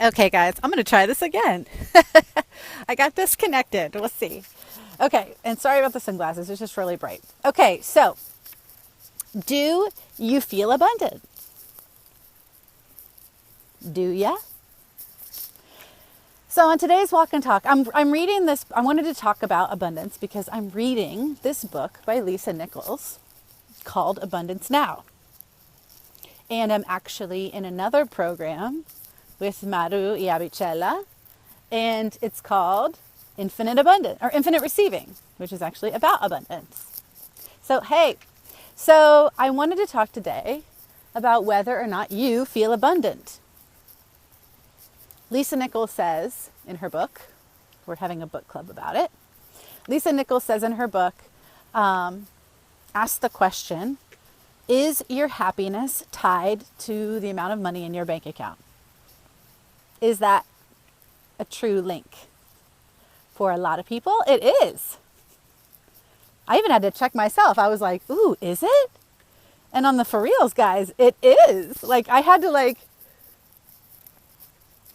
Okay, guys, I'm going to try this again. I got disconnected. We'll see. Okay, and sorry about the sunglasses. It's just really bright. Okay, so do you feel abundant? Do ya? So on today's walk and talk, I'm reading this. I wanted to talk about abundance because I'm reading this book by Lisa Nichols called Abundance Now. And I'm actually in another program with Maru Iabicella, and it's called Infinite Abundance or Infinite Receiving, which is actually about abundance. So I wanted to talk today about whether or not you feel abundant. Lisa Nichols says in her book, we're having a book club about it. Lisa Nichols says in her book, ask the question, is your happiness tied to the amount of money in your bank account? Is that a true link? For a lot of people, it is. I even had to check myself. I was like, ooh, is it? And on the for reals, guys, it is. Like, I had to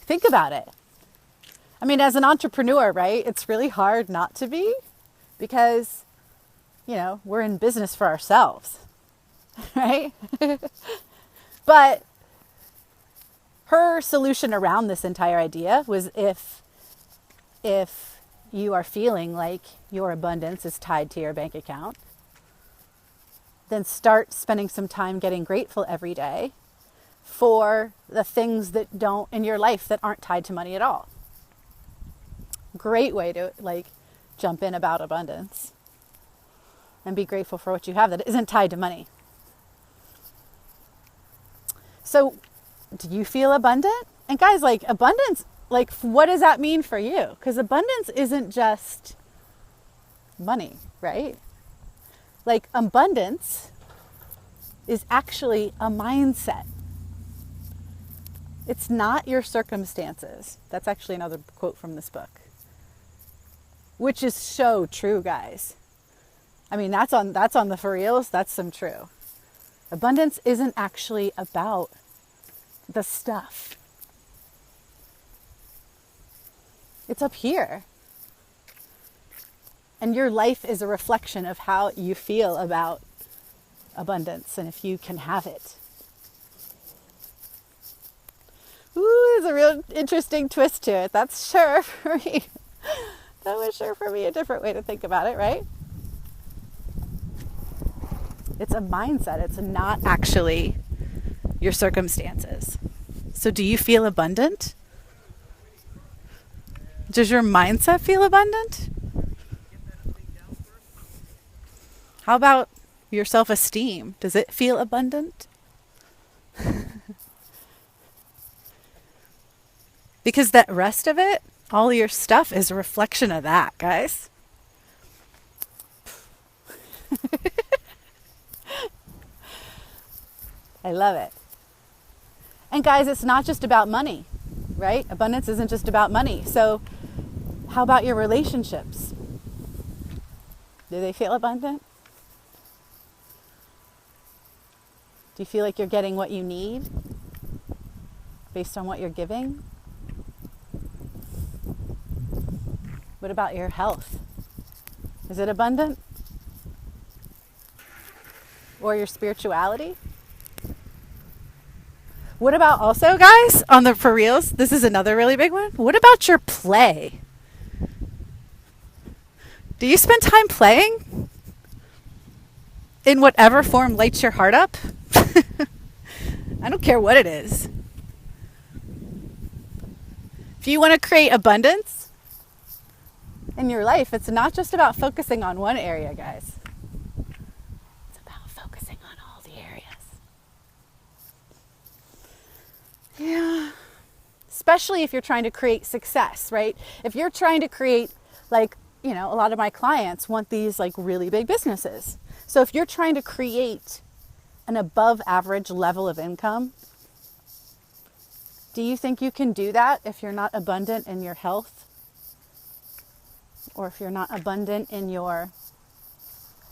think about it. I mean, as an entrepreneur, right? It's really hard not to be because, we're in business for ourselves, right? But her solution around this entire idea was if you are feeling like your abundance is tied to your bank account, then start spending some time getting grateful every day for the things that don't in your life that aren't tied to money at all. Great way to jump in about abundance and be grateful for what you have that isn't tied to money. So, do you feel abundant? And guys, abundance, what does that mean for you? Because abundance isn't just money, right? Abundance is actually a mindset. It's not your circumstances. That's actually another quote from this book, which is so true, guys. I mean, that's on the for reals. That's some true. Abundance isn't actually about the stuff. It's up here. And your life is a reflection of how you feel about abundance and if you can have it. Ooh, there's a real interesting twist to it. That's sure for me. That was sure for me a different way to think about it, right? It's a mindset. It's not actually your circumstances. So do you feel abundant? Does your mindset feel abundant? How about your self-esteem? Does it feel abundant? Because that rest of it, all your stuff is a reflection of that, guys. I love it. And guys, it's not just about money, right? Abundance isn't just about money. So how about your relationships? Do they feel abundant? Do you feel like you're getting what you need based on what you're giving? What about your health? Is it abundant? Or your spirituality? What about also, guys, on the for reals, this is another really big one. What about your play? Do you spend time playing? In whatever form lights your heart up? I don't care what it is. If you want to create abundance in your life, it's not just about focusing on one area, guys. It's about focusing on all the areas. Yeah. Especially if you're trying to create success, right? If you're trying to create, a lot of my clients want these really big businesses. So if you're trying to create an above average level of income, do you think you can do that if you're not abundant in your health? Or if you're not abundant in your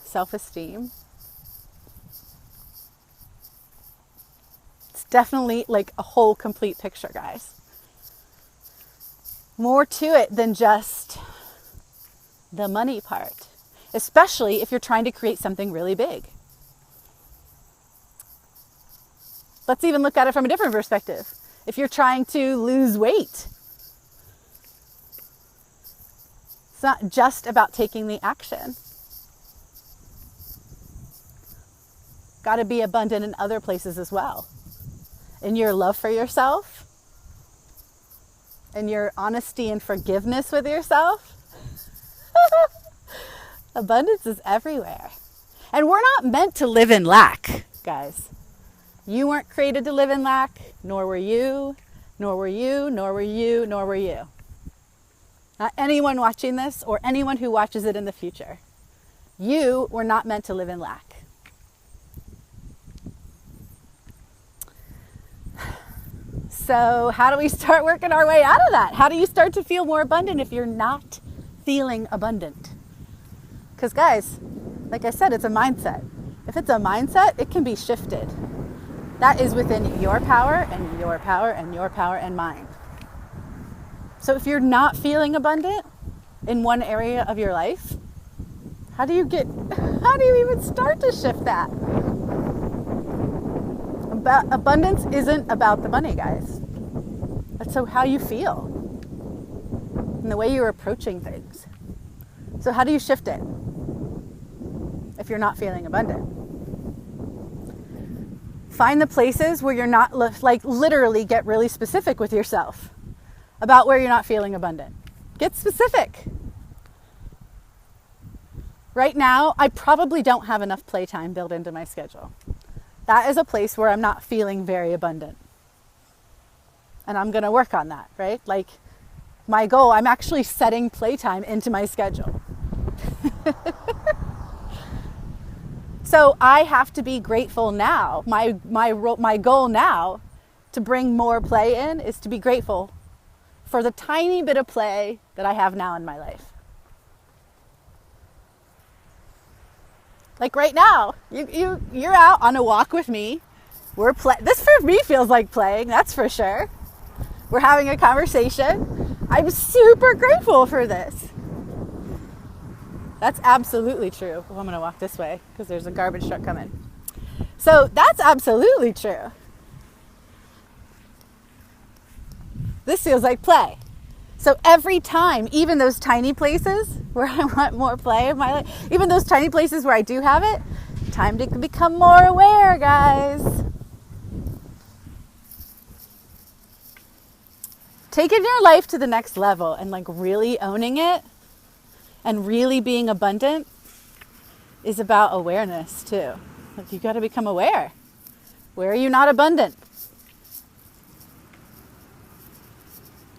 self-esteem? It's definitely a whole complete picture, guys. more to it than just the money part, especially if you're trying to create something really big. Let's even look at it from a different perspective. If you're trying to lose weight, it's not just about taking the action. Got to be abundant in other places as well. In your love for yourself, in your honesty and forgiveness with yourself. Abundance is everywhere. And we're not meant to live in lack, guys. You weren't created to live in lack, nor were you, nor were you, nor were you, nor were you. Not anyone watching this or anyone who watches it in the future. You were not meant to live in lack. So how do we start working our way out of that? How do you start to feel more abundant if you're not feeling abundant? Because guys, like I said, it's a mindset. If it's a mindset, it can be shifted. That is within your power and your power and your power and mine. So if you're not feeling abundant in one area of your life, how do you even start to shift that? Abundance isn't about the money, guys. That's how you feel and the way you're approaching things. So how do you shift it if you're not feeling abundant? Find the places where you're not, literally get really specific with yourself about where you're not feeling abundant. Get specific. Right now, I probably don't have enough playtime built into my schedule. That is a place where I'm not feeling very abundant. And I'm going to work on that, right? Like my goal, I'm actually setting playtime into my schedule. So I have to be grateful now. My goal now to bring more play in is to be grateful for the tiny bit of play that I have now in my life. Like right now, you're out on a walk with me. This for me feels like playing, that's for sure. We're having a conversation. I'm super grateful for this. That's absolutely true. Oh, I'm going to walk this way because there's a garbage truck coming. So that's absolutely true. This feels like play. So every time, even those tiny places where I want more play in my life, even those tiny places where I do have it, time to become more aware, guys. Taking your life to the next level and really owning it and really being abundant is about awareness too. You got to become aware. Where are you not abundant?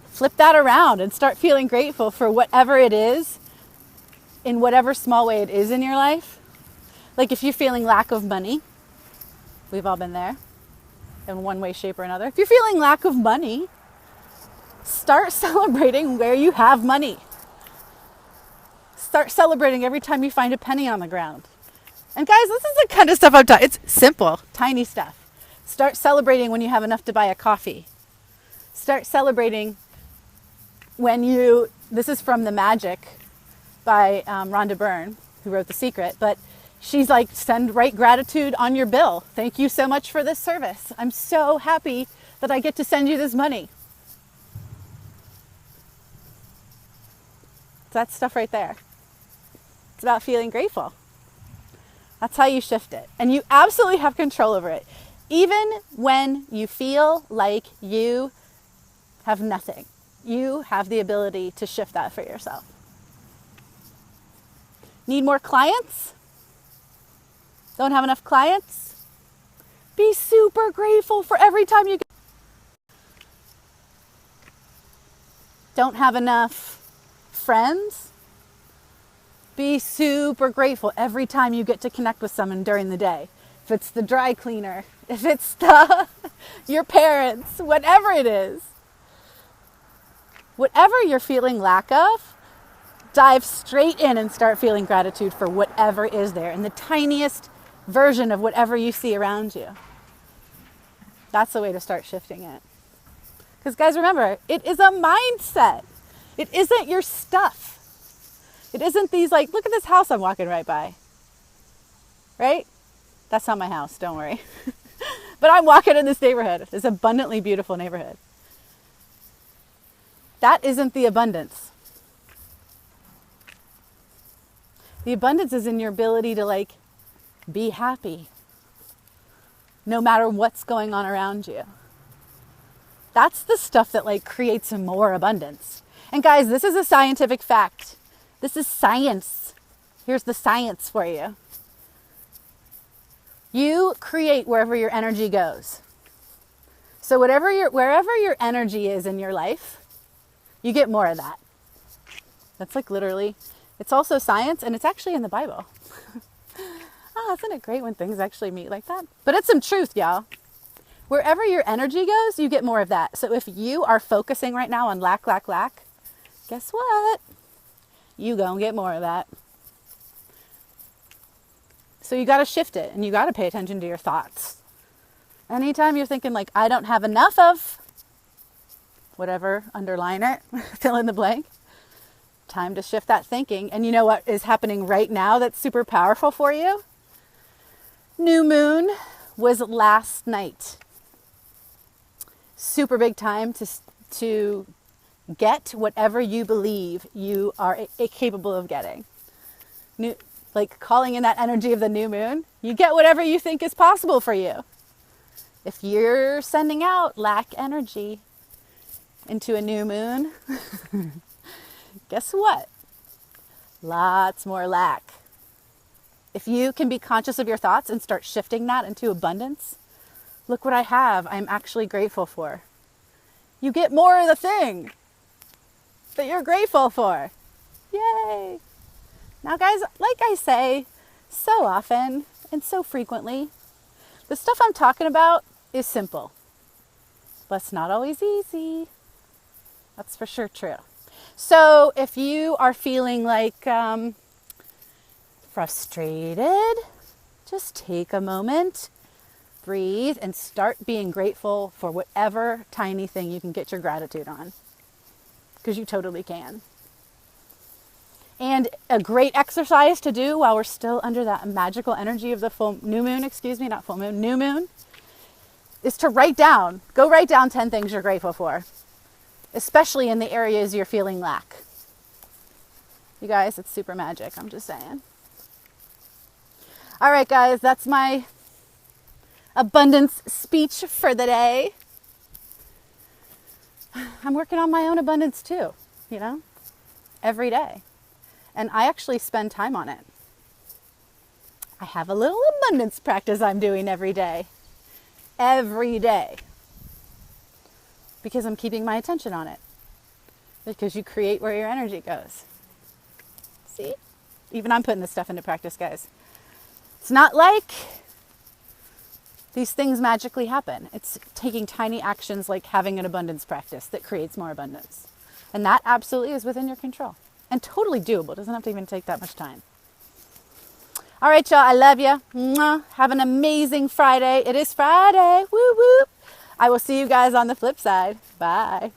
Flip that around and start feeling grateful for whatever it is, in whatever small way it is in your life. Like if you're feeling lack of money, we've all been there in one way, shape, or another. If you're feeling lack of money, start celebrating where you have money. Start celebrating every time you find a penny on the ground. And guys, this is the kind of stuff I'm talking. It's simple, tiny stuff. Start celebrating when you have enough to buy a coffee. Start celebrating when this is from The Magic by Rhonda Byrne, who wrote The Secret, but she's like, write gratitude on your bill. Thank you so much for this service. I'm so happy that I get to send you this money. That stuff right there. It's about feeling grateful. That's how you shift it. And you absolutely have control over it. Even when you feel like you have nothing, you have the ability to shift that for yourself. Need more clients? Don't have enough clients? Be super grateful for every time you don't have enough friends? Be super grateful every time you get to connect with someone during the day. If it's the dry cleaner, if it's your parents, whatever it is. Whatever you're feeling lack of, dive straight in and start feeling gratitude for whatever is there in the tiniest version of whatever you see around you. That's the way to start shifting it. Because guys, remember, it is a mindset. It isn't your stuff. It isn't these like, look at this house I'm walking right by. Right? That's not my house, don't worry. But I'm walking in this neighborhood. This abundantly beautiful neighborhood. That isn't the abundance. The abundance is in your ability to like be happy no matter what's going on around you. That's the stuff that like creates more abundance. And guys, this is a scientific fact. This is science. Here's the science for you. You create wherever your energy goes. So wherever your energy is in your life, you get more of that. That's like literally, it's also science and it's actually in the Bible. Oh, isn't it great when things actually meet like that? But it's some truth, y'all. Wherever your energy goes, you get more of that. So if you are focusing right now on lack, guess what? You gonna get more of that. So you got to shift it and you got to pay attention to your thoughts. Anytime you're thinking like, I don't have enough of whatever, underline it, fill in the blank, time to shift that thinking. And you know what is happening right now that's super powerful for you? New moon was last night. Super big time to get whatever you believe you are capable of getting. Like calling in that energy of the new moon, you get whatever you think is possible for you. If you're sending out lack energy into a new moon, guess what? Lots more lack. If you can be conscious of your thoughts and start shifting that into abundance, look what I have, I'm actually grateful for. You get more of the thing that you're grateful for. Yay! Now guys, like I say so often and so frequently, the stuff I'm talking about is simple, but it's not always easy. That's for sure true. So if you are feeling like frustrated, just take a moment, breathe, and start being grateful for whatever tiny thing you can get your gratitude on, because you totally can. And a great exercise to do while we're still under that magical energy of the new moon, is to go write down 10 things you're grateful for, especially in the areas you're feeling lack. You guys, it's super magic, I'm just saying. All right, guys, that's my abundance speech for the day. I'm working on my own abundance too, every day. And I actually spend time on it. I have a little abundance practice I'm doing every day. Every day. Because I'm keeping my attention on it. Because you create where your energy goes. See? Even I'm putting this stuff into practice, guys. It's not like these things magically happen. It's taking tiny actions like having an abundance practice that creates more abundance. And that absolutely is within your control. And totally doable. It doesn't have to even take that much time. All right, y'all. I love you. Mwah. Have an amazing Friday. It is Friday. Woo woo. I will see you guys on the flip side. Bye.